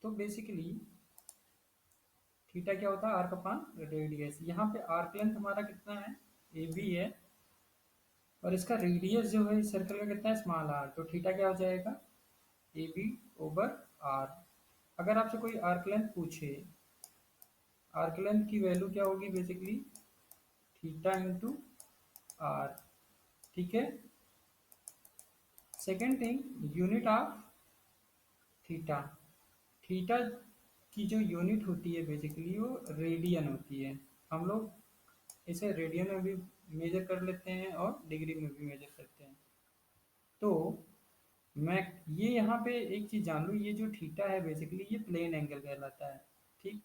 तो basically theta क्या होता है, आर्क अपान रेडियस। यहाँ पे आर्क लेंथ हमारा कितना है, ए बी है, और इसका रेडियस जो है इस सर्कल का कितना है, स्मॉल आर। तो थीटा क्या हो जाएगा, ए बी ओवर आर। अगर आपसे कोई आर्क लेंथ पूछे, आर्क लेंथ की वैल्यू क्या होगी बेसिकली, थीटा इंटू आर। ठीक है। Second thing, unit of theta. Theta की जो यूनिट होती है बेसिकली वो रेडियन होती है। हम लोग इसे रेडियन में भी मेजर कर लेते हैं और डिग्री में भी मेजर करते हैं। तो मैं ये यहाँ पे एक चीज़ जान लूँ, ये जो थीटा है बेसिकली ये प्लेन एंगल कहलाता है। ठीक।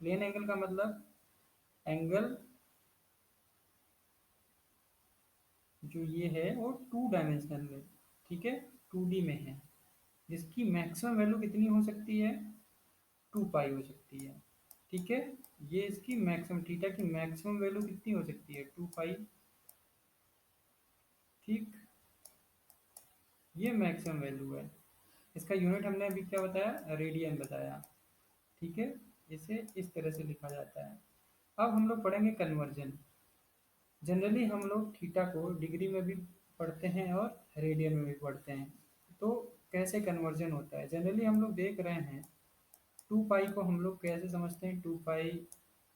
प्लेन एंगल का मतलब एंगल जो ये है वो टू डायमेंशनल में, ठीक है, टू डी में है, जिसकी मैक्सिमम वैल्यू कितनी हो सकती है, टू पाई हो सकती है। ठीक है। ये इसकी मैक्सिमम, थीटा की मैक्सिमम वैल्यू कितनी हो सकती है, टू पाई। ठीक। ये मैक्सिमम वैल्यू है। इसका यूनिट हमने अभी क्या बताया, रेडियन बताया। ठीक है। इसे इस तरह से लिखा जाता है। अब हम लोग पढ़ेंगे कन्वर्जन। जनरली हम लोग थीटा को डिग्री में भी पढ़ते हैं और रेडियन में भी पढ़ते हैं। तो कैसे कन्वर्जन होता है, जनरली हम लोग देख रहे हैं, टू पाई को हम लोग कैसे समझते हैं, टू पाई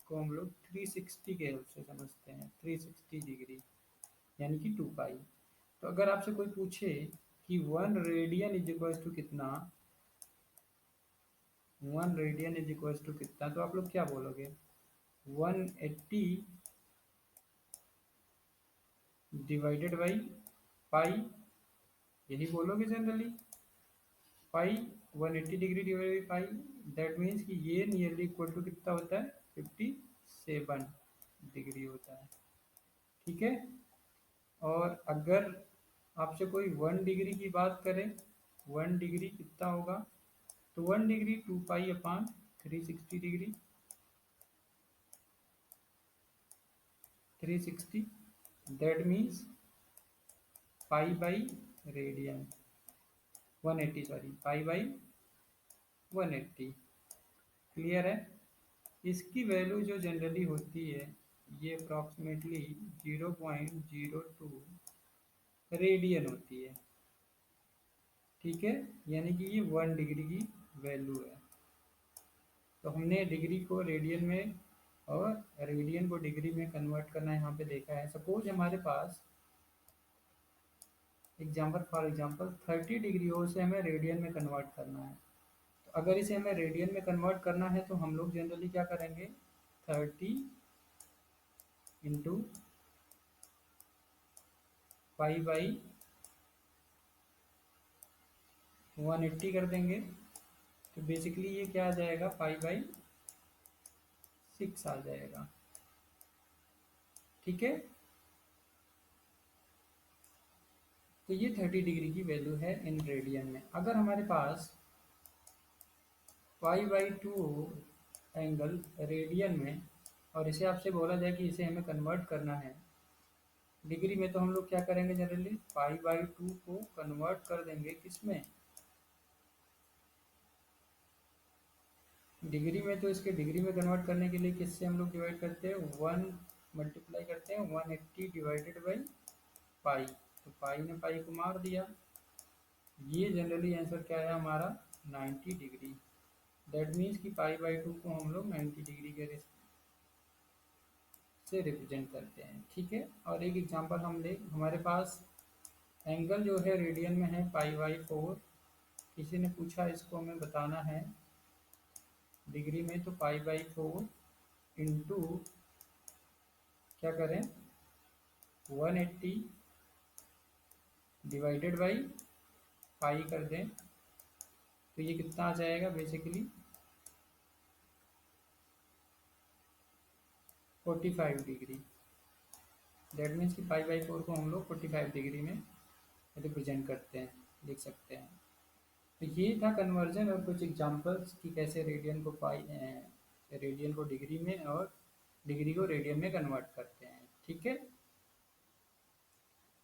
को हम लोग 360 के हेल्प से समझते हैं, 360 डिग्री, यानी कि टू पाई। तो अगर आपसे कोई पूछे कि one radian is equal to कितना, one radian is equal to कितना, तो आप लोग क्या बोलोगे, 180 डिवाइडेड बाई पाई, यही बोलोगे generally. Pi 180 degree divided by pi, that means कि ये नियरली इक्वल टू कितना होता है, 57 डिग्री होता है। ठीक है। और अगर आपसे कोई वन डिग्री की बात करें, वन डिग्री कितना होगा, तो one degree two pi upon 360 degree, 360, that means pi by radian, 180, sorry, pi by 180। Clear है। इसकी वैल्यू जो जनरली होती है ये अप्रॉक्सीमेटली 0.02 रेडियन होती है। ठीक है। यानी कि ये वन डिग्री की वैल्यू है। तो हमने डिग्री को रेडियन में और रेडियन को डिग्री में कन्वर्ट करना यहाँ पे देखा है। सपोज हमारे पास एग्जाम्पल, फॉर एग्जाम्पल 30 डिग्री हो, से हमें रेडियन में कन्वर्ट करना है। तो अगर इसे हमें रेडियन में कन्वर्ट करना है तो हम लोग जनरली क्या करेंगे, 30 इंटू पाई बाई 180 कर देंगे। तो बेसिकली ये क्या आ जाएगा, पाई बाई 6 आ जाएगा। ठीक है। तो ये 30 डिग्री की वैल्यू है इन रेडियन में। अगर हमारे पास पाई बाई 2 एंगल रेडियन में, और इसे आपसे बोला जाए कि इसे हमें कन्वर्ट करना है डिग्री में, तो हम लोग क्या करेंगे, जनरली पाई बाई 2 को कन्वर्ट कर देंगे किस में, डिग्री में। तो इसके डिग्री में कन्वर्ट करने के लिए किससे हम लोग डिवाइड करते हैं, वन मल्टीप्लाई करते हैं 180 डिवाइडेड बाई पाई। तो पाई ने पाई को मार दिया। ये जनरली आंसर क्या है हमारा, 90 डिग्री। दैट मीन्स कि पाई बाई 2 को हम लोग 90 डिग्री के से रिप्रेजेंट करते हैं। ठीक है। और एक एग्जांपल हम ले, हमारे पास एंगल जो है रेडियन में है पाई बाई 4, किसी ने पूछा इसको हमें बताना है डिग्री में, तो पाई बाई 4 इंटू क्या करें, 180 डिवाइडेड बाई पाई कर दें। तो ये कितना आ जाएगा बेसिकली, 45 डिग्री। दैट मीन्स कि पाई बाई 4 को हम लोग 45 डिग्री में रिप्रेजेंट करते हैं, लिख सकते हैं। तो ये था कन्वर्जन और कुछ एग्जांपल्स कि कैसे रेडियन को रेडियन को डिग्री में और डिग्री को रेडियन में कन्वर्ट करते हैं। ठीक है।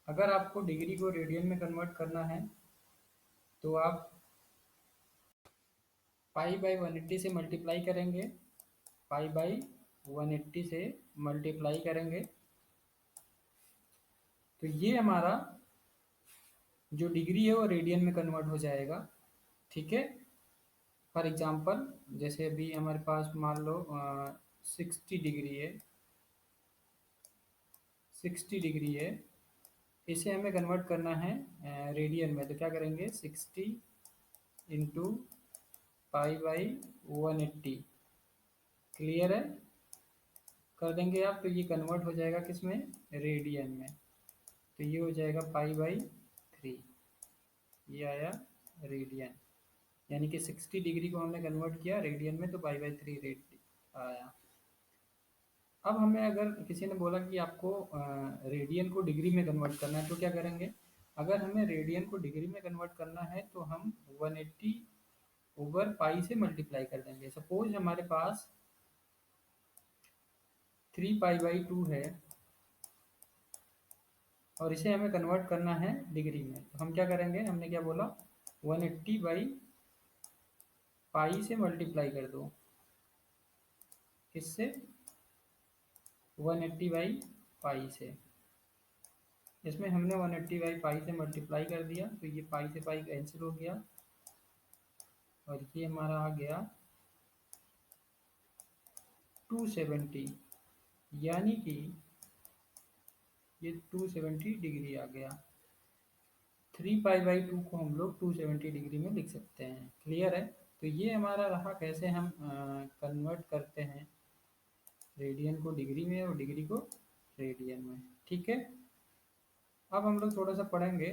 अगर आपको डिग्री को रेडियन में कन्वर्ट करना है तो आप पाई बाई 180 से मल्टीप्लाई करेंगे, पाई बाई 180 से मल्टीप्लाई करेंगे तो ये हमारा जो डिग्री है वो रेडियन में कन्वर्ट हो जाएगा। ठीक है, फॉर एग्जांपल जैसे अभी हमारे पास मान लो 60 डिग्री है, 60 डिग्री है, इसे हमें कन्वर्ट करना है रेडियन में। तो क्या करेंगे, 60 इंटू पाई बाई 180, क्लियर है, कर देंगे आप तो ये कन्वर्ट हो जाएगा किस में, रेडियन में। तो ये हो जाएगा पाई बाई 3, ये आया रेडियन, यानी कि 60 डिग्री को हमने कन्वर्ट किया रेडियन में तो पाई बाई 3 रेड आया। अब हमें अगर किसी ने बोला कि आपको रेडियन को डिग्री में कन्वर्ट करना है तो क्या करेंगे, अगर हमें रेडियन को डिग्री में कन्वर्ट करना है तो हम 180 ओवर पाई से मल्टीप्लाई कर देंगे। सपोज हमारे पास 3 पाई बाई 2 है और इसे हमें कन्वर्ट करना है डिग्री में, तो हम क्या करेंगे, हमने क्या बोला, 180 बाई पाई से मल्टीप्लाई कर दो, किससे, 180 बाई पाई से। इसमें हमने 180 बाई पाई से मल्टीप्लाई कर दिया तो ये पाई से पाई कैंसिल हो गया और ये हमारा आ गया 270, यानी कि ये 270 डिग्री आ गया। 3 पाई बाई 2 को हम लोग 270 डिग्री में लिख सकते हैं, क्लियर है। तो ये हमारा रहा कैसे हम कन्वर्ट करते हैं रेडियन को डिग्री में और डिग्री को रेडियन में। ठीक है, अब हम लोग थोड़ा सा पढ़ेंगे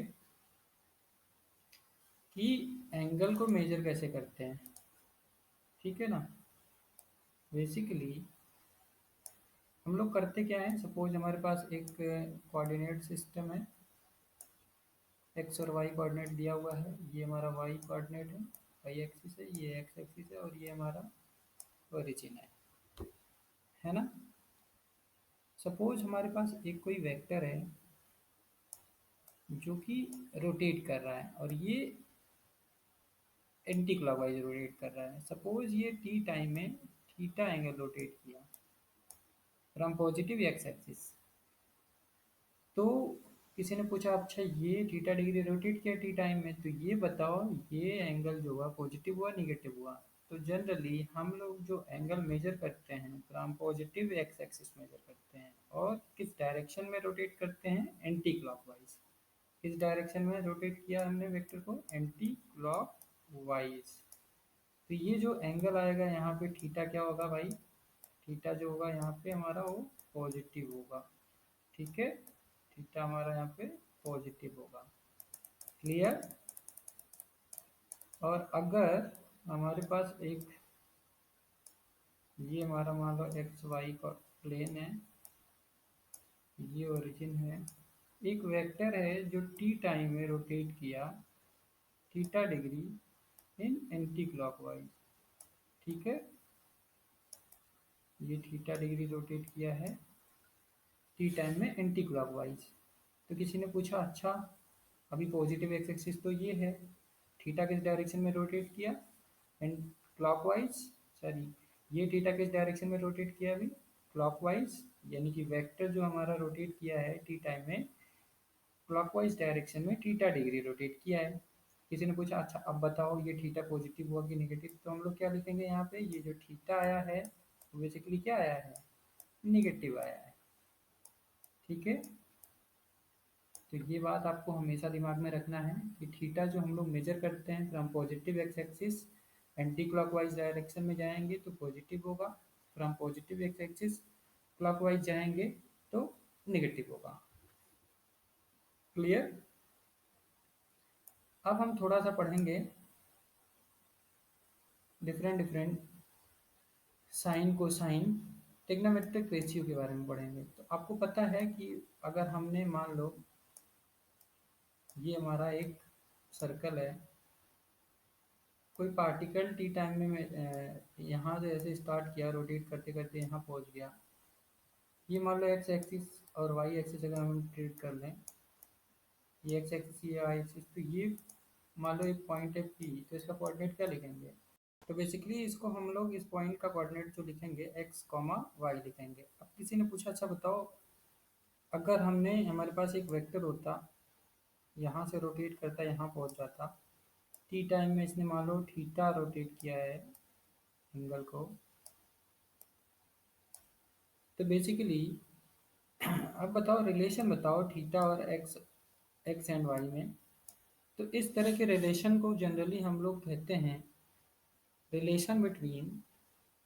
कि एंगल को मेजर कैसे करते हैं। ठीक है ना, बेसिकली हम लोग करते क्या है, सपोज हमारे पास एक कोऑर्डिनेट सिस्टम है, एक्स और वाई कोऑर्डिनेट दिया हुआ है, ये हमारा वाई कोऑर्डिनेट है, वाई एक्सिस है, ये एक्स एक्सिस है और ये हमारा ओरिजिन है ना। सपोज हमारे पास एक कोई वेक्टर है जो कि रोटेट कर रहा है और ये एंटी क्लॉकवाइज रोटेट कर रहा है। सपोज ये टी टाइम में थीटा एंगल रोटेट किया फ्रॉम पॉजिटिव एक्स एक्सिस, तो किसी ने पूछा अच्छा ये थीटा डिग्री रोटेट किया टी टाइम में, तो ये बताओ ये एंगल जो हुआ पॉजिटिव हुआ निगेटिव हुआ। तो जनरली हम लोग जो एंगल मेजर करते हैं from positive x axis measure करते हैं और किस डायरेक्शन में रोटेट करते हैं, एंटी क्लॉकवाइज। किस डायरेक्शन में रोटेट किया हमने वेक्टर को, एंटी क्लॉकवाइज। तो ये जो एंगल आएगा यहाँ पे थीटा क्या होगा भाई, थीटा जो होगा यहाँ पे हमारा वो पॉजिटिव होगा। ठीक है, थीटा हमारा यहाँ पे पॉजिटिव होगा, क्लियर। और अगर हमारे पास एक ये हमारा मान लो एक्स वाई का प्लेन है, ये ओरिजिन है, एक वेक्टर है जो टी टाइम में रोटेट किया theta degree in anti clockwise. ठीक है, ये थीटा डिग्री रोटेट किया है टी टाइम में एंटी क्लॉकवाइज। तो किसी ने पूछा अच्छा अभी पॉजिटिव एक्स एक्सिस तो ये है, थीटा किस डायरेक्शन में रोटेट किया, एंड क्लॉकवाइज, सॉरी ये थीटा किस डायरेक्शन में रोटेट किया अभी, क्लॉकवाइज, यानी कि वेक्टर जो हमारा रोटेट किया है टी टाइम में क्लॉकवाइज डायरेक्शन में थीटा डिग्री रोटेट किया है। किसी ने पूछा अच्छा अब बताओ ये थीटा पॉजिटिव हुआ कि नेगेटिव, तो हम लोग क्या लिखेंगे यहाँ पे, ये जो थीटा आया है वो बेसिकली क्या आया है, निगेटिव आया है। ठीक है, तो ये बात आपको हमेशा दिमाग में रखना है कि थीटा जो हम लोग मेजर करते हैं from positive x axis anti clockwise direction में जाएंगे तो पॉजिटिव होगा, from positive x axis clockwise जाएंगे तो निगेटिव होगा, क्लियर। अब हम थोड़ा सा पढ़ेंगे different different sine cosine trigonometric ratio के बारे में पढ़ेंगे। तो आपको पता है कि अगर हमने मान लो ये हमारा एक सर्कल है, कोई पार्टिकल टी टाइम में यहाँ से ऐसे स्टार्ट किया रोटेट करते करते यहाँ पहुँच गया, ये मान लो एक्स एक्सिस और वाई एक्सिस अगर हम ट्रीट कर लें, ये एक्स एक्सिस ये वाई एक्सिस, तो ये मान लो एक पॉइंट है पी, तो इसका कोऑर्डिनेट क्या लिखेंगे, तो बेसिकली इसको हम लोग इस पॉइंट का कोऑर्डिनेट जो लिखेंगे x कॉमा वाई लिखेंगे। अब किसी ने पूछा अच्छा बताओ, अगर हमने हमारे पास एक वेक्टर होता, यहाँ से रोटेट करता यहाँ पहुँच जाता, टी टाइम में इसने मान लो थीटा रोटेट किया है एंगल को, तो बेसिकली अब बताओ रिलेशन बताओ थीटा और एक्स एंड वाई में। तो इस तरह के रिलेशन को जनरली हम लोग कहते हैं relation between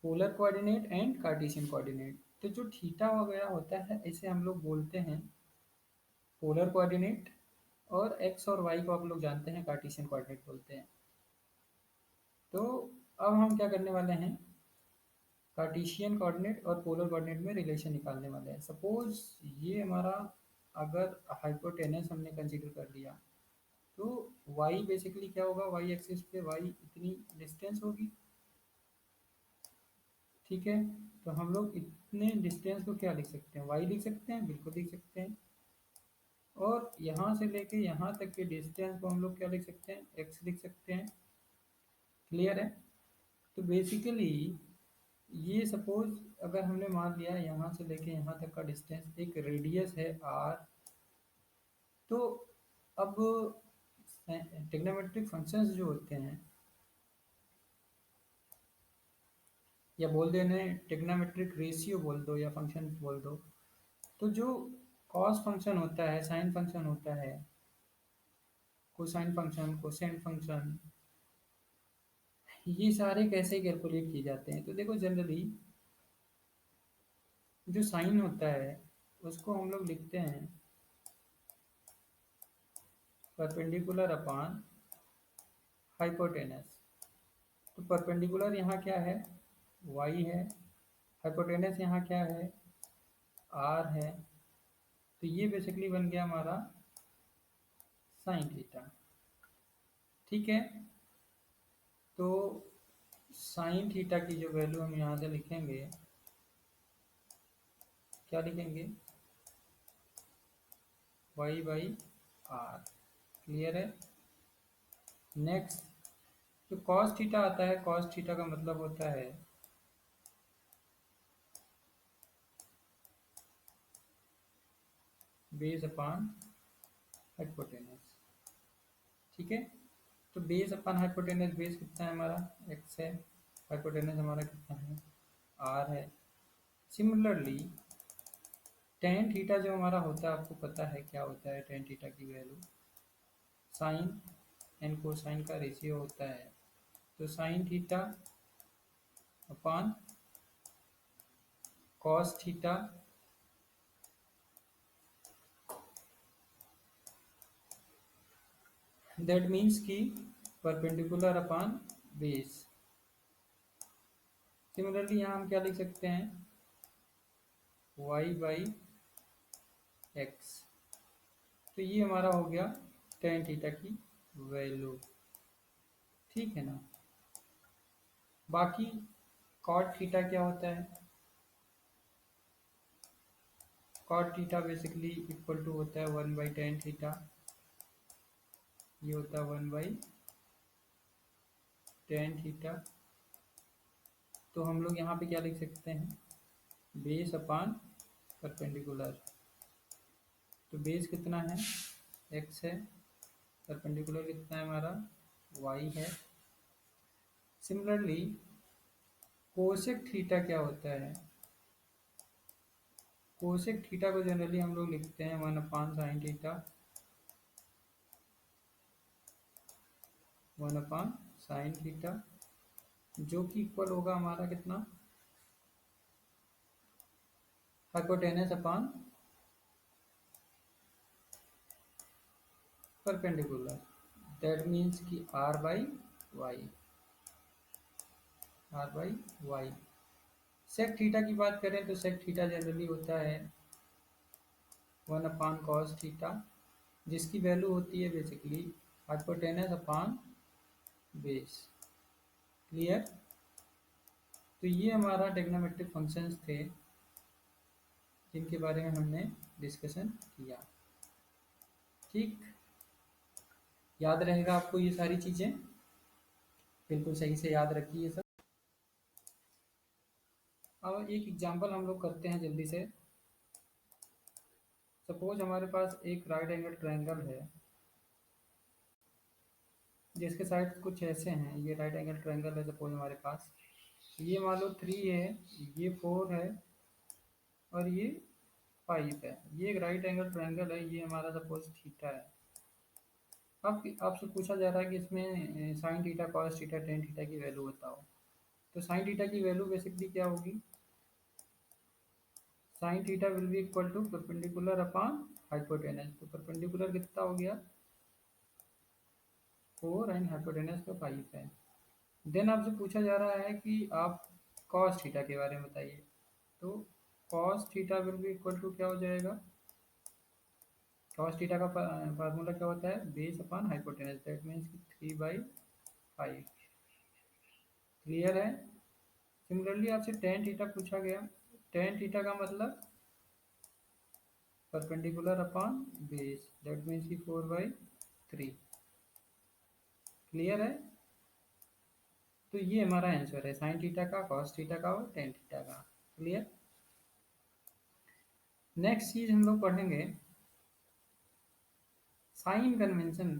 polar coordinate and Cartesian coordinate. तो जो थीटा वगैरह होता है इसे हम लोग बोलते हैं पोलर कोऑर्डिनेट, और एक्स और वाई को आप लोग जानते हैं कार्टेशियन कोऑर्डिनेट बोलते हैं। तो अब हम क्या करने वाले हैं, कार्टेशियन कोऑर्डिनेट और पोलर कोऑर्डिनेट में रिलेशन निकालने वाले हैं। सपोज ये हमारा अगर हाइपोटेनस हमने कंसीडर कर लिया, तो y बेसिकली क्या होगा, y एक्सिस पे y इतनी डिस्टेंस होगी, ठीक है। तो हम लोग इतने डिस्टेंस को क्या लिख सकते हैं, y लिख सकते हैं, बिल्कुल लिख सकते हैं। और यहाँ से लेके यहाँ तक के डिस्टेंस को हम लोग क्या लिख सकते हैं, x लिख सकते हैं। क्लियर है। तो बेसिकली ये सपोज अगर हमने मान लिया यहाँ से लेके यहाँ तक का डिस्टेंस एक रेडियस है r, तो अब ट्रिग्नोमेट्रिक फंक्शंस जो होते हैं, या बोल देने ट्रिग्नोमेट्रिक रेशियो बोल दो या फंक्शन बोल दो, तो जो कॉस फंक्शन होता है, साइन फंक्शन होता है, कोसाइन फंक्शन, कोसेंट फंक्शन, ये सारे कैसे कैलकुलेट किए जाते हैं। तो देखो जनरली जो साइन होता है उसको हम लोग लिखते हैं परपेंडिकुलर अपॉन हाइपोटेनस। तो परपेंडिकुलर यहाँ क्या है, y है, हाइपोटेनस यहाँ क्या है, r है। तो ये बेसिकली बन गया हमारा साइन थीटा, ठीक है। तो साइन थीटा की जो वैल्यू हम यहाँ से लिखेंगे, क्या लिखेंगे, y बाई आर। क्लियर है। नेक्स्ट जो कॉस थीटा आता है, कॉस थीटा का मतलब होता है बेस अपॉन हाइपोटेनस, ठीक है। तो बेस अपॉन हाइपोटेनस, बेस कितना है हमारा, x है, हाइपोटेनस हमारा कितना है, r है। सिमिलरली टेन थीटा जो हमारा होता है, आपको पता है क्या होता है टेन थीटा की वैल्यू, साइन एंड कोसाइन का रेशियो होता है। तो sine theta upon cos theta, that means कि परपेंडिकुलर अपॉन बेस। सिमिलरली यहाँ हम क्या लिख सकते हैं, y बाई एक्स। तो ये हमारा हो गया टेन थीटा की वैल्यू, ठीक है ना। बाकी कॉट थीटा क्या होता है, cot theta basically equal to होता है वन बाई टेन थीटा, ये होता है वन बाई टेन थीटा। तो हम लोग यहाँ पे क्या लिख सकते हैं, बेस अपान परपेंडिकुलर। तो बेस कितना है, x है, परपेंडिकुलर कितना है हमारा, y है। सिमिलरली कोसेक थीटा क्या होता है, कोसेक थीटा को जनरली हम लोग लिखते हैं one upon sine theta, one upon sine theta, जो कि इक्वल होगा हमारा कितना, hypotenuse upon perpendicular, that means कि r by y, r by y. Sec theta की बात करें तो सेक थीटा जनरली होता है वन अपान कॉस थीटा, जिसकी वैल्यू होती है basically hypotenuse upon base. Clear. तो ये हमारा ट्रिग्नोमेट्रिक फंक्शंस थे जिनके बारे में हमने डिस्कशन किया, ठीक। याद रहेगा आपको ये सारी चीज़ें। बिल्कुल सही से याद रखिए सब। अब एक एग्जांपल हम लोग करते हैं जल्दी से। सपोज हमारे पास एक राइट एंगल ट्रायंगल है जिसके साइड कुछ ऐसे हैं। ये राइट एंगल ट्रायंगल है सपोज हमारे पास। ये मान लो 3 है, ये 4 है और ये 5 है। ये एक राइट एंगल ट्रायंगल है, ये हमारा सपोज थीटा है। अब आपसे पूछा जा रहा है कि इसमें sine theta, cos theta, tan theta की वैल्यू बताओ। तो साइन थीटा की वैल्यू बेसिकली क्या होगी? Sine theta will be equal to perpendicular upon hypotenuse. तो परपेंडिकुलर कितना हो गया? 4 एंड हाइपोटेनस का 5 है। देन आपसे पूछा जा रहा है कि आप कॉस थीटा के बारे में बताइए। तो cos theta will be equal to क्या हो जाएगा? कॉस थीटा का फार्मूला क्या होता है? Base upon hypotenuse, that means कि 3/5। क्लियर है? सिमिलरली आपसे टेन थीटा पूछा गया। टेन थीटा का मतलब perpendicular upon base, that means की 4/3। क्लियर है? तो ये हमारा आंसर है साइन थीटा का, कॉस थीटा का और टेन थीटा का। क्लियर? नेक्स्ट चीज हम लोग पढ़ेंगे साइन कन्वेंशन।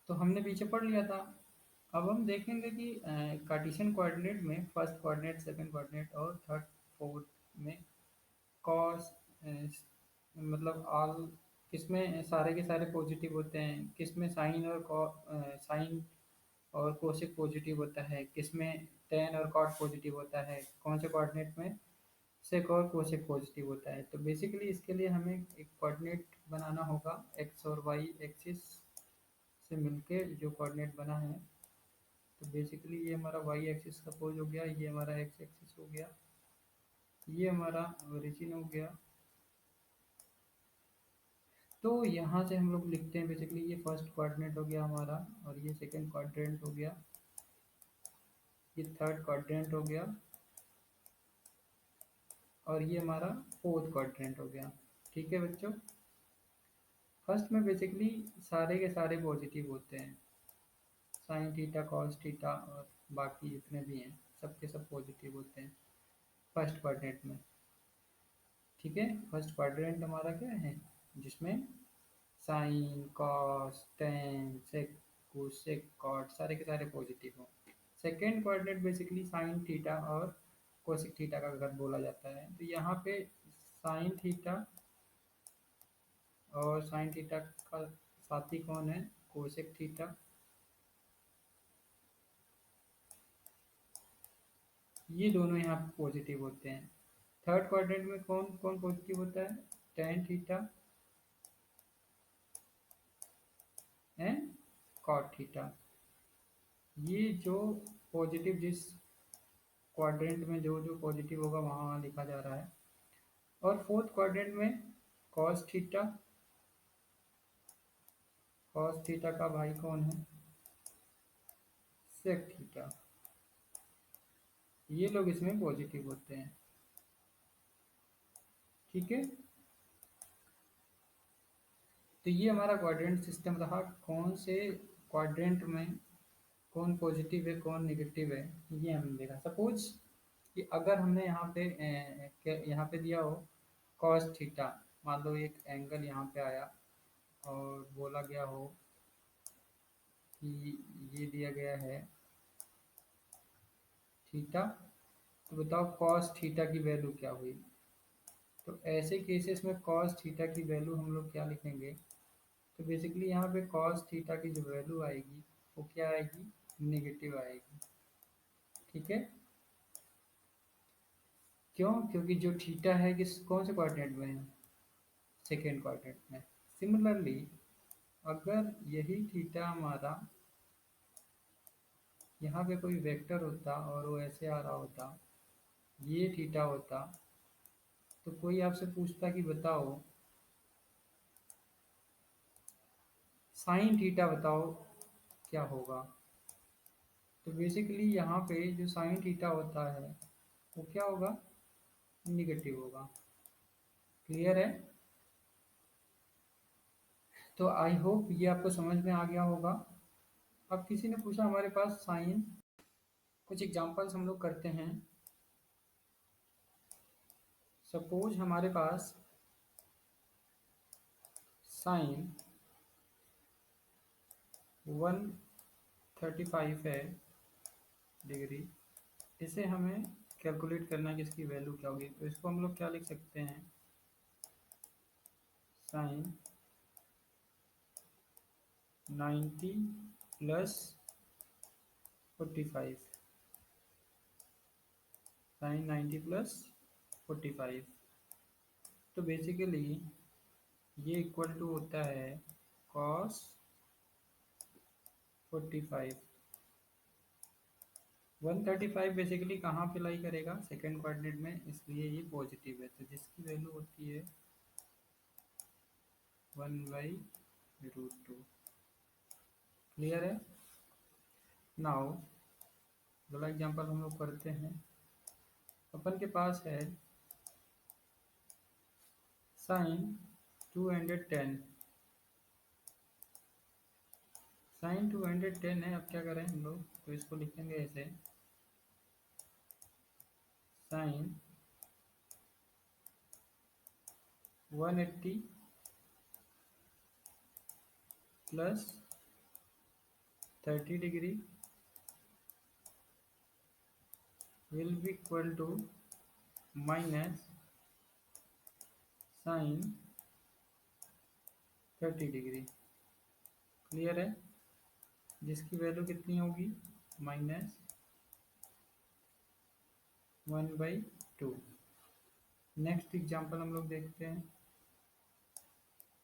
तो हमने पीछे पढ़ लिया था। अब हम देखेंगे कि कार्टेशियन कोऑर्डिनेट में फर्स्ट कोऑर्डिनेट, सेकंड कोऑर्डिनेट और थर्ड फोर्थ में कॉस मतलब ऑल, किसमें सारे के सारे पॉजिटिव होते हैं, किसमें साइन और साइन और कोसेक पॉजिटिव होता है, किसमें टेन और कॉट पॉजिटिव होता है, कौन से कोऑर्डिनेट में सेक और कोसेक पॉजिटिव होता है। तो बेसिकली इसके लिए हमें एक कोऑर्डिनेट बनाना होगा एक्स और वाई एक्सिस से मिलके जो कोऑर्डिनेट बना है। तो बेसिकली ये हमारा वाई एक्सिस सपोज हो गया, ये हमारा एक्स एक्सिस हो गया, ये हमारा ओरिजिन हो गया। तो यहाँ से हम लोग लिखते हैं बेसिकली ये फर्स्ट क्वाड्रेंट हो गया हमारा, और ये सेकंड क्वाड्रेंट हो गया, ये थर्ड क्वाड्रेंट हो गया, और ये हमारा फोर्थ क्वाड्रेंट हो गया। ठीक है बच्चों? फर्स्ट में बेसिकली सारे के सारे पॉजिटिव होते हैं, साइन थीटा, कॉस थीटा और बाकी जितने भी हैं सबके सब पॉजिटिव होते हैं फर्स्ट क्वाड्रेंट में। ठीक है? फर्स्ट क्वाड्रेंट हमारा क्या है? जिसमें साइन, कॉस, टेन, सेक, कोसेक, कॉट सारे के सारे पॉजिटिव हों। Second coordinate basically sine theta और कोसेक थीटा का अगर बोला जाता है, तो यहाँ पे साइन थीटा और साइन थीटा का साथी कौन है? Cosec theta. ये दोनों यहाँ पे पॉजिटिव होते हैं। थर्ड क्वाड्रेंट में कौन कौन पॉजिटिव होता है? Tan theta and cot theta. ये जो पॉजिटिव जिस क्वाड्रेंट में जो जो पॉजिटिव होगा वहाँ वहाँ लिखा जा रहा है। और फोर्थ क्वाड्रेंट में कॉस थीटा, कॉस थीटा का भाई कौन है? Sec theta. ये लोग इसमें पॉजिटिव होते हैं। ठीक है? तो ये हमारा क्वाड्रेंट सिस्टम रहा। कौन से क्वाड्रेंट में कौन पॉजिटिव है कौन नेगेटिव है, ये हमने देखा। सपोज कि अगर हमने यहाँ पे दिया हो कॉस थीटा, मान लो एक एंगल यहाँ पे आया और बोला गया हो कि ये दिया गया है थीटा, तो बताओ कॉस थीटा की वैल्यू क्या हुई? तो ऐसे केसेस में कॉस थीटा की वैल्यू हम लोग क्या लिखेंगे? तो बेसिकली यहाँ पे कॉस थीटा की जो वैल्यू आएगी वो क्या आएगी? नेगेटिव आएगी। ठीक है? क्यों? क्योंकि जो थीटा है किस कौन से क्वाड्रेंट में है? सेकेंड क्वाड्रेंट में। सिमिलरली अगर यही थीटा हमारा यहाँ पे कोई वेक्टर होता और वो ऐसे आ रहा होता, ये थीटा होता, तो कोई आपसे पूछता कि बताओ साइन थीटा बताओ क्या होगा? तो बेसिकली यहाँ पे जो साइन थीटा होता है वो क्या होगा? निगेटिव होगा। क्लियर है? तो आई होप ये आपको समझ में आ गया होगा। अब किसी ने पूछा हमारे पास साइन, कुछ एग्जांपल्स हम लोग करते हैं। सपोज हमारे पास साइन 135 है डिग्री, इसे हमें कैलकुलेट करना है कि इसकी वैल्यू क्या होगी। तो इसको हम लोग क्या लिख सकते हैं, साइन 90 प्लस 45, साइन 90 प्लस 45। तो बेसिकली ये इक्वल टू होता है कॉस 45। 135 बेसिकली कहाँ पे लाई करेगा, सेकेंड कोऑर्डिनेट में, इसलिए ये पॉजिटिव है, तो जिसकी वैल्यू होती है 1/√2। क्लियर है। नाउ अगला एग्जांपल हम लोग करते हैं। अपन के पास है साइन 210, साइन 210 है। अब क्या करें हम लोग, तो इसको लिखेंगे ऐसे, sine 180 plus 30 degree will be equal to minus sine 30 degree. Clear है। जिसकी वैल्यू कितनी होगी, माइनस 1/2। नेक्स्ट एग्जांपल हम लोग देखते हैं।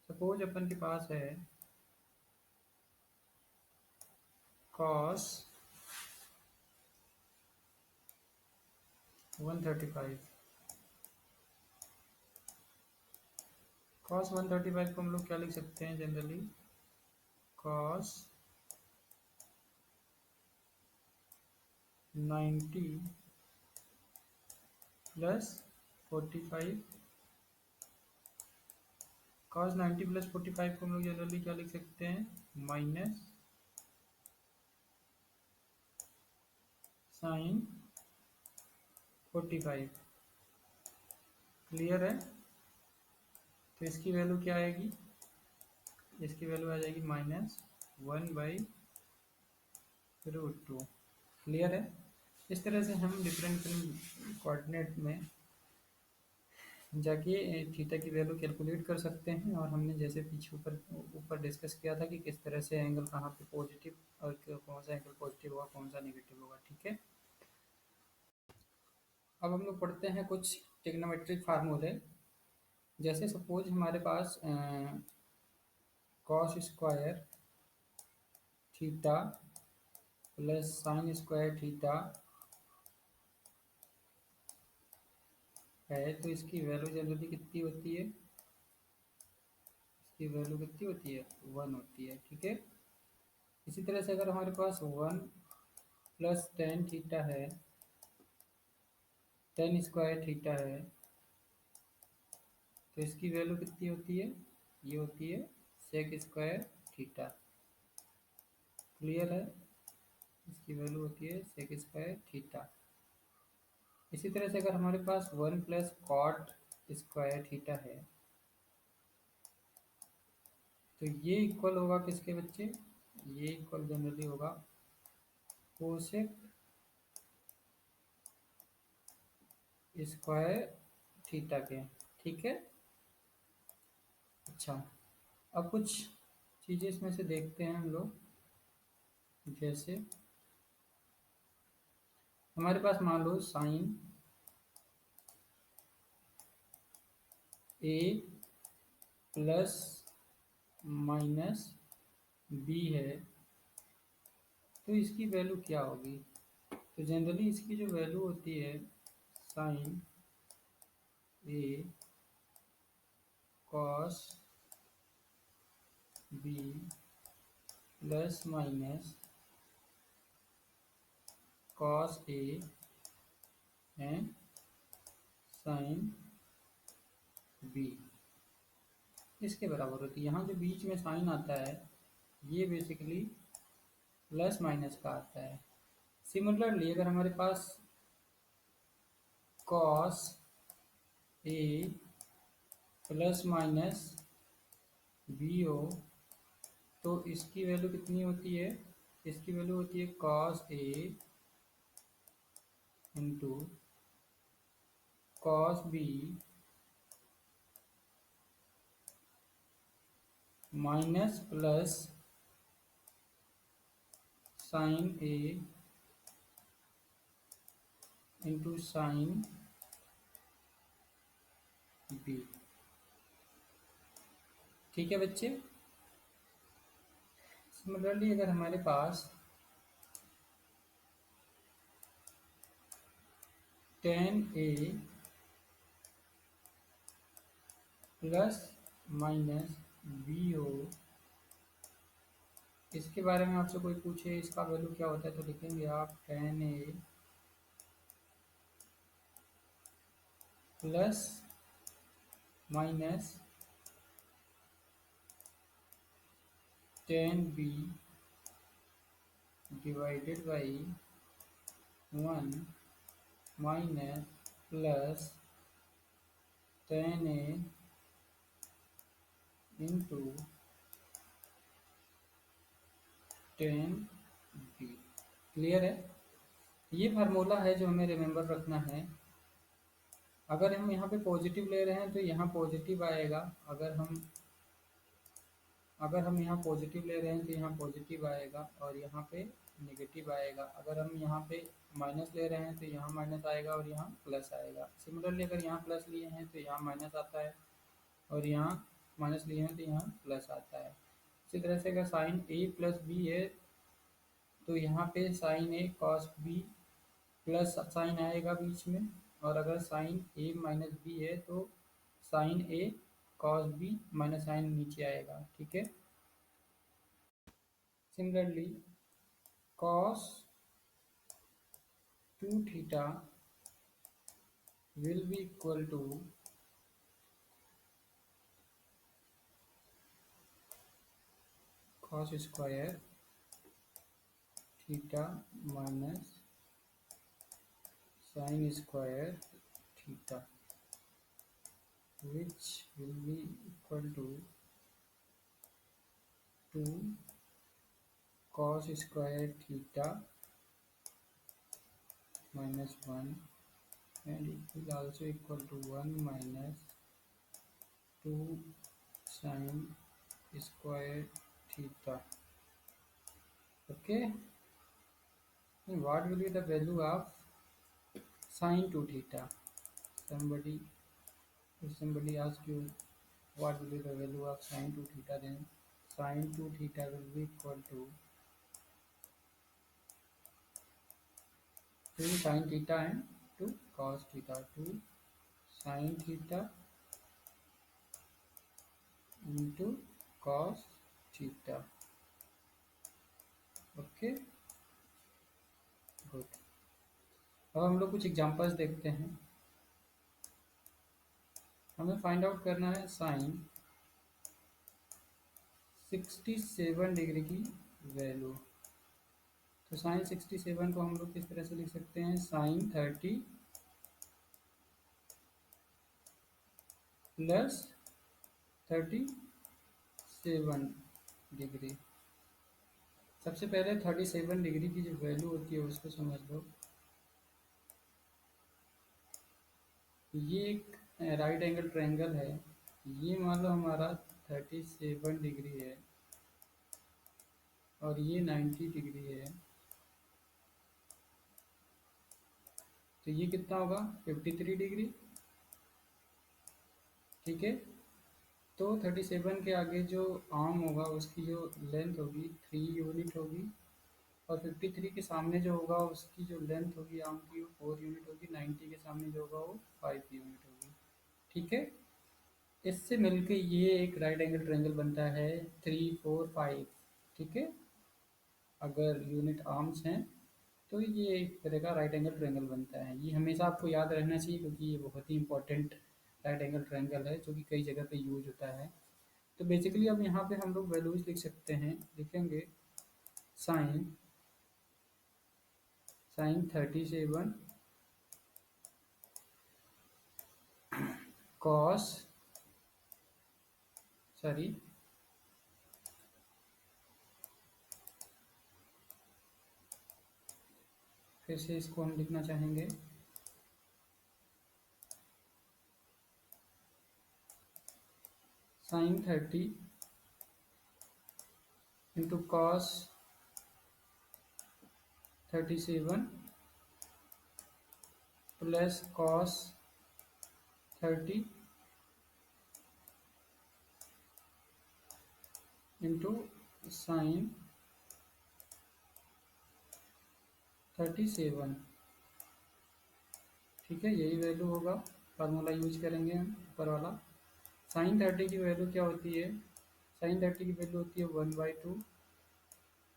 सपोज अपन के पास है कॉस 135। कॉस 135 को हम लोग क्या लिख सकते हैं generally, cos 90 plus 45। Cos 90 plus 45 को हम लोग जनरली क्या लिख सकते हैं, माइनस साइन 45। क्लियर है। तो इसकी वैल्यू क्या आएगी, इसकी वैल्यू आ जाएगी -1/√2। क्लियर है। इस तरह से हम डिफरेंट कोऑर्डिनेट में जाके थीटा की वैल्यू कैलकुलेट कर सकते हैं। और हमने जैसे पीछे ऊपर ऊपर डिस्कस किया था कि किस तरह से एंगल कहाँ पे पॉजिटिव और कौन सा एंगल पॉजिटिव होगा, कौन सा नेगेटिव होगा। ठीक है। अब हम लोग पढ़ते हैं कुछ ट्रिग्नोमेट्रिक फार्मूले। जैसे सपोज हमारे पास cos square theta plus sine square theta है, तो इसकी वैल्यू जनरली कितनी होती है, इसकी वैल्यू कितनी होती है, 1 होती है। ठीक है। इसी तरह से अगर हमारे पास 1 प्लस टेन थीटा है, टेन स्क्वायर थीटा है, तो इसकी वैल्यू कितनी होती है, ये होती है सेक स्क्वायर थीटा। क्लियर है। इसकी वैल्यू होती है सेक स्क्वायर थीटा। इसी तरह से अगर हमारे पास 1 प्लस कॉट स्क्वायर थीटा है, तो ये इक्वल होगा किसके बच्चे, ये इक्वल जनरली होगा कोसेक स्क्वायर थीटा के। ठीक है। अच्छा, अब कुछ चीज़ें इसमें से देखते हैं हम लोग। जैसे हमारे पास मान लो साइन ए प्लस माइनस बी है, तो इसकी वैल्यू क्या होगी। तो जनरली इसकी जो वैल्यू होती है, sine a cos b plus minus cos a and sine b, इसके बराबर होती है। यहाँ जो बीच में साइन आता है, ये बेसिकली प्लस माइनस का आता है। सिमिलरली अगर हमारे पास cos A plus minus B हो तो इसकी वैल्यू कितनी होती है? इसकी वैल्यू होती है cos A into cos B minus plus sine A into sine B. ठीक है बच्चे। सिमिलरली अगर हमारे पास टेन ए प्लस माइनस बी हो, इसके बारे में आपसे कोई पूछे इसका वैल्यू क्या होता है तो लिखेंगे आप tan A plus minus tan b divided by 1 minus plus tan a into tan b. Clear है? ये फार्मूला है जो हमें रिमेंबर रखना है। अगर हम यहाँ पे पॉजिटिव ले रहे हैं तो यहाँ पॉजिटिव आएगा, अगर हम यहाँ पॉजिटिव ले रहे हैं तो यहाँ पॉजिटिव आएगा और यहाँ पे नेगेटिव आएगा। अगर हम यहाँ पे माइनस ले रहे हैं तो यहाँ माइनस आएगा और यहाँ प्लस आएगा। सिमिलरली अगर यहाँ प्लस लिए हैं तो यहाँ माइनस आता है और यहाँ माइनस लिए हैं तो यहाँ प्लस आता है। इसी तरह से अगर साइन ए प्लस बी है तो यहाँ पे sign a cos b plus sign आएगा बीच में, और अगर साइन ए माइनस बी है तो sign a cos B minus sign नीचे आएगा। ठीक है। Similarly cos 2 theta will be equal to cos square theta minus sin square theta, which will be equal to 2 cos square theta minus 1, and it will also equal to 1 minus 2 sin square theta. Okay, and what will be the value of sin 2 theta? If somebody asks you what will be the value of sin 2 theta, then sin 2 theta will be equal to 2 sin theta and 2 cos theta. 2 sin theta into cos theta. Okay, good. अब हम लोग कुछ examples देखते हैं। हमें find out करना है sign 67 degree की वैल्यू। तो साइन 67 को हम लोग किस तरह से लिख सकते हैं? Sine 30 plus 37 degree. सबसे पहले 37 डिग्री की जो वैल्यू होती है उसको समझ लो। ये एक राइट एंगल ट्रायंगल है, ये मान लो हमारा 37 डिग्री है और ये 90 डिग्री है, तो ये कितना होगा? 53 डिग्री। ठीक है। तो 37 के आगे जो आर्म होगा उसकी जो लेंथ होगी 3 यूनिट होगी, और 53 के सामने जो होगा उसकी जो लेंथ होगी आर्म की वो 4 यूनिट होगी। 90 के सामने जो होगा वो 5 यूनिट होगी। ठीक है। इससे मिलके ये एक राइट एंगल ट्रायंगल बनता है 3 4 5। ठीक है। अगर यूनिट आर्म्स हैं तो ये एक तरह का राइट एंगल ट्रायंगल बनता है। ये हमेशा आपको याद रहना चाहिए क्योंकि ये बहुत ही इंपॉर्टेंट राइट एंगल ट्रायंगल है जो कि कई जगह पे यूज होता है। तो बेसिकली अब यहाँ पे हम लोग वैल्यूज लिख सकते हैं। लिखेंगे साइन साइन 37 कॉस सॉरी फिर से इसको हम लिखना चाहेंगे sine 30 into cos 37 plus cos 30 into sine 37। ठीक है, यही वैल्यू होगा, फार्मूला यूज करेंगे हम ऊपर वाला। साइन 30 की वैल्यू क्या होती है? साइन 30 की वैल्यू होती है 1/2।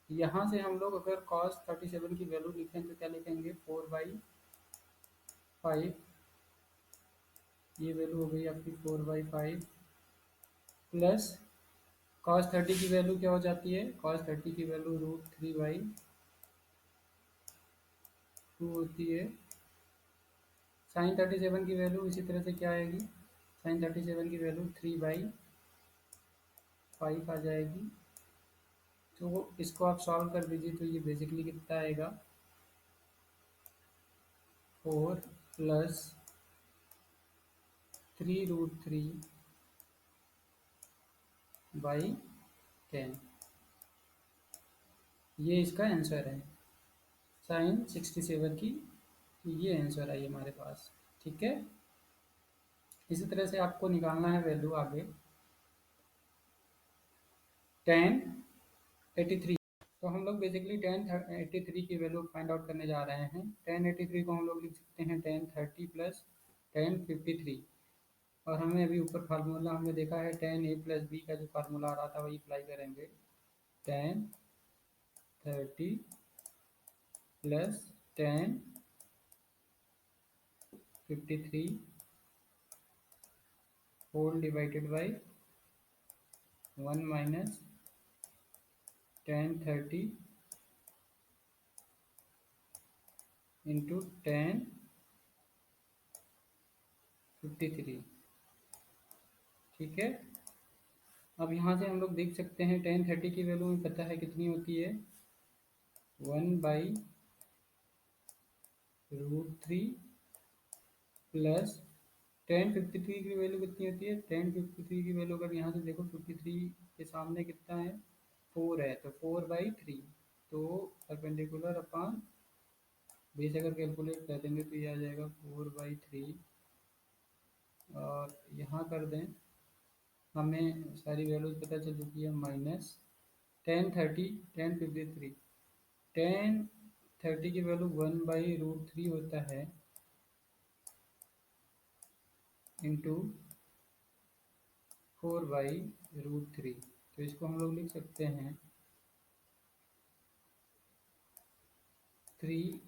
यहाँ से हम लोग अगर कॉस 37 की वैल्यू लिखें तो क्या लिखेंगे? 4/5। ये वैल्यू हो गई आपकी 4/5 प्लस कॉस 30 की वैल्यू क्या हो जाती है? कॉस 30 की वैल्यू √3/2 होती है। साइन 37 की वैल्यू इसी तरह से क्या आएगी? साइन 37 की वैल्यू 3/5 आ जाएगी। तो इसको आप सॉल्व कर दीजिए तो ये बेसिकली कितना आएगा? 4 प्लस 3√3/10। ये इसका आंसर है साइन 67 की। ये आंसर है हमारे पास। ठीक है, इसी तरह से आपको निकालना है वैल्यू आगे। tan 83। तो हम लोग बेसिकली tan 83 की वैल्यू फाइंड आउट करने जा रहे हैं। tan 83 को हम लोग लिख सकते हैं tan 30 प्लस tan 53। और हमें अभी ऊपर फार्मूला हमने देखा है tan a प्लस b का जो फार्मूला आ रहा था वही अप्लाई करेंगे। tan 30 plus tan 53 whole divided by 1 minus tan 30 into tan 53। ठीक है, अब यहाँ से हम लोग देख सकते हैं tan 30 की वैल्यू हमें पता है कितनी होती है? 1/√3 प्लस tan 53 की वैल्यू कितनी होती है? tan 53 की वैल्यू अगर यहाँ से देखो 53 के सामने कितना है? 4 है, तो 4/3। तो परपेंडिकुलर अपॉन बेस अगर कैलकुलेट कर देंगे तो ये आ जाएगा 4/3। और यहाँ कर दें, हमें सारी वैल्यूज पता चल चुकी है। माइनस tan 30 tan 53 tan 30 की वैल्यू 1/√3 होता है इंटू 4/√3। तो इसको हम लोग लिख सकते हैं 3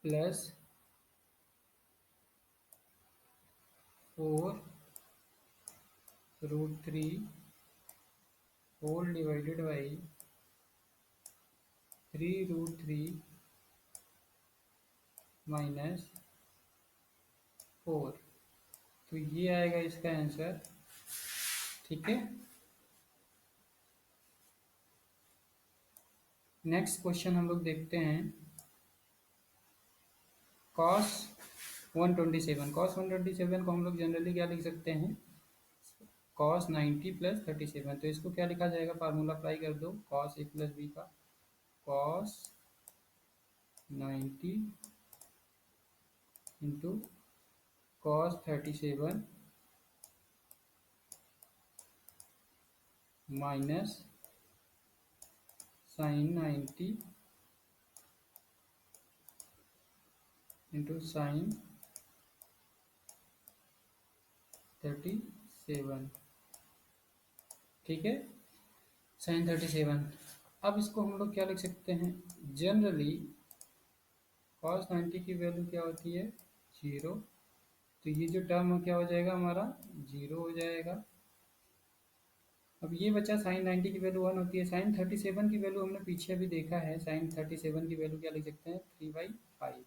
plus 4√3 whole divided by 3√3 minus 4। तो ये आएगा इसका आंसर। ठीक है, नेक्स्ट क्वेश्चन हम लोग देखते हैं। cos 127। cos 127 को हम लोग जनरली क्या लिख सकते हैं? cos 90 plus 37। तो इसको क्या लिखा जाएगा? फार्मूला अप्लाई कर दो cos a प्लस b का। cos 90 into cos 37 minus sine 90 into sine 37। ठीक है, साइन 37। अब इसको हम लोग क्या लिख सकते हैं? जनरली cos 90 की वैल्यू क्या होती है? 0। तो ये जो टर्म क्या हो जाएगा हमारा? 0 हो जाएगा। अब ये बचा साइन 90 की वैल्यू 1 होती है। साइन 37 की वैल्यू हमने पीछे अभी देखा है। साइन 37 की वैल्यू क्या लिख सकते हैं, 3/5।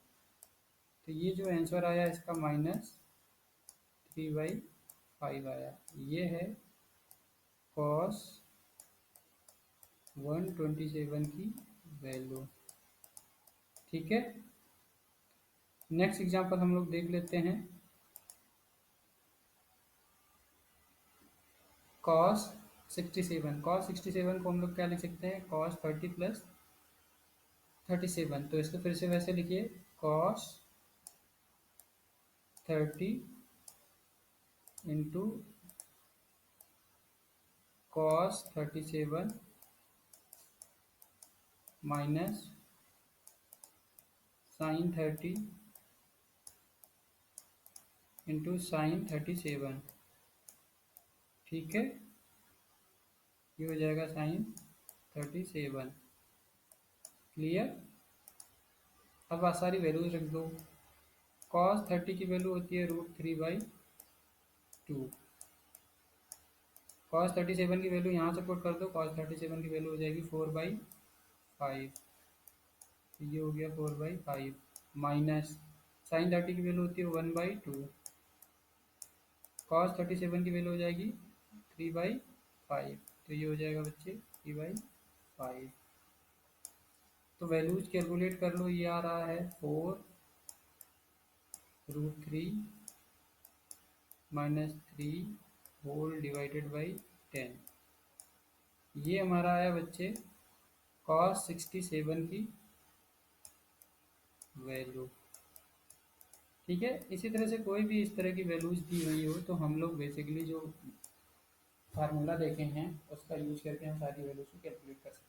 तो ये जो आंसर आया इसका -3/5 आया। ये है कॉस 127 की वैल्यू। ठीक है, नेक्स्ट एग्जांपल हम लोग देख लेते हैं। कॉस 67, कॉस 67 को हम लोग क्या लिख सकते हैं, कॉस 30 प्लस 37। तो इसको फिर से वैसे लिखिए, cos 30 into cos 37 minus sine 30 into sine 37। ठीक है, ये हो जाएगा साइन 37। क्लियर। अब आप सारी वैल्यूज रख दो। कॉस 30 की वैल्यू होती है √3/2। कॉस 37 की वैल्यू यहाँ से पुट कर दो, कॉस 37 की वैल्यू हो जाएगी 4/5। ये हो गया 4/5 माइनस साइन 30 की वैल्यू होती है 1/2। कॉस 37 की वैल्यू हो जाएगी 3/5। तो ये हो जाएगा बच्चे 3/5। तो वैल्यूज कैलकुलेट कर लो। ये आ रहा है 4√3 माइनस 3 होल डिवाइडेड बाई 10। ये हमारा आया बच्चे कॉस 67 की वैल्यू। ठीक है, इसी तरह से कोई भी इस तरह की वैल्यूज दी हुई हो तो हम लोग बेसिकली जो फार्मूला देखे हैं उसका यूज करके हम सारी वैल्यूज को कैलकुलेट कर सकते हैं।